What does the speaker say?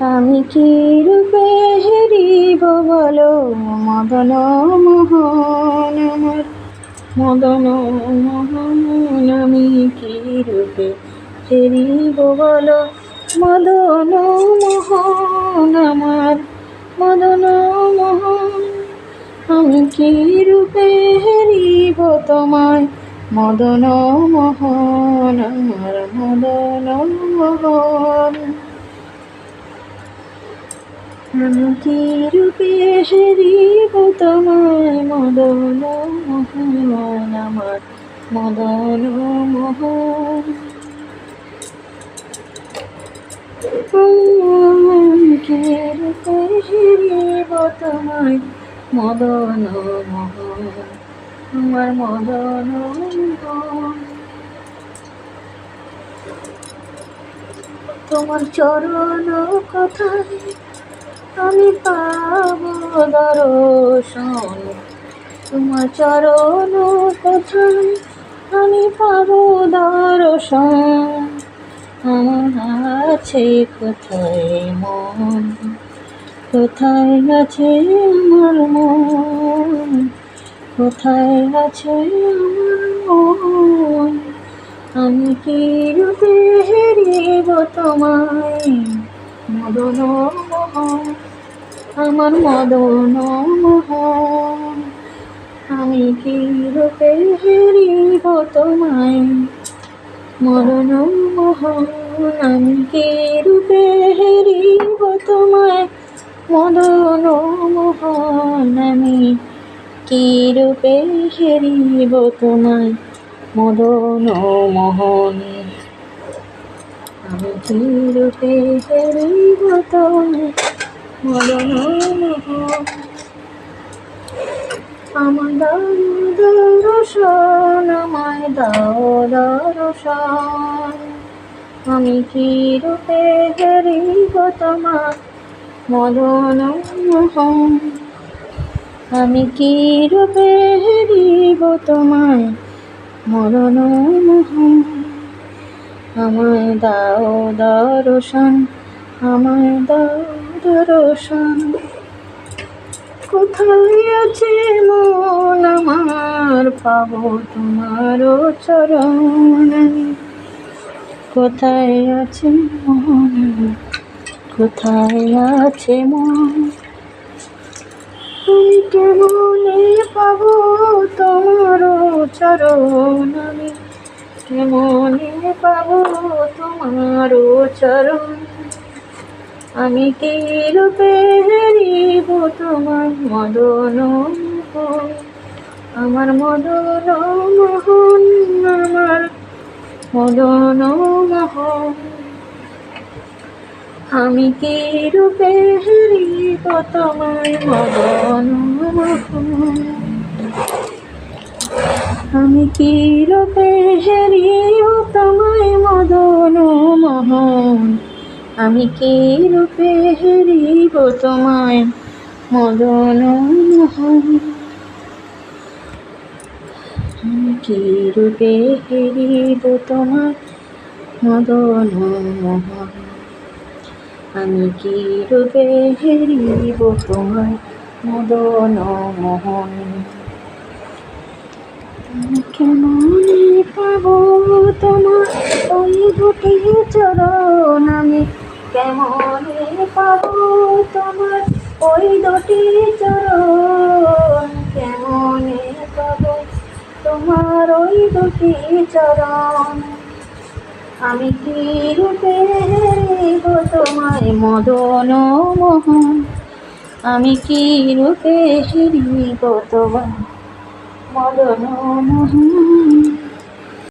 আমি কি রূপে হেরিব বলো মদন মোহন আমার মদন মোহন। আমি কি রূপে হেরিব বলো মদন মোহন আমার মদন মোহন। আমি কি রূপে হেরিব তোমায় মদন মোহন আমার মদন মোহন। আমি কি রূপে হেরিব তোমায় মদন মোহন আমার মদন মোহন। আমি কি রূপে হেরিব তোমায় মদন মোহন আমার মদন মোহন। তোমার চরণ কথায় আমি পাব দর্শন। তোমার চরণ কথায় আমি পাব দর্শন। আমার আছে কোথায় মন, কোথায় আছে আমার মন, কোথায় আছে আমার মন। আমি কি রূপে হেরিব তোমায় মদন মোহন আমার মদন মোহন। আমি কি রূপে হেরিব তোমায় মদন মোহন। আমি কি রূপে হেরিব তোমায় মদন মোহন। আমি কি রূপে হেরিব তোমায় মদন মোহন। আমি কি রূপে হেরিব তোমায় মদন মোহন। আমার দাও দর্শন, আমায় দাও দর্শন। আমি কি রূপে হেরিব তোমায় মদন মোহন। আমি কি রূপে হেরিব তোমায় মদন মোহন। আমায় দাও দর্শন, আমায় দাও দর্শন। কোথায় আছে মন আমার পাবো তোমার চরণ। কোথায় আছে মন, কোথায় আছে মন। আমি কেমনে পাবো তোমার চরণ। আমি কেমনে পাবো তোমার চরণ। আমি কি রূপে হেরিব তোমার মদন মোহন আমার মদন মোহন আমার মদন মোহন। আমি কি রূপে হেরিব তোমায় মদন মোহন। আমি কি রূপে হেরিব তোমায় মদন মোহন। আমি কি রূপে হেরিব তোমায় মদন মোহন। আমি কি রূপে হেরিব তোমায় মদন মোহন। আমি কি রূপে হেরিব তোমায় মদন মোহন। কেমনে পাবো তোমার ওই দুটি চরণ। আমি কেমনে পাবো তোমার ওই দুটি চরণ। কেমনে পাবো তোমার ওই দুটি চরণ। আমি কি রূপে হেরিব তোমায় মদন মোহন। আমি কি রূপে হেরিব তোমায় মদন মোহন।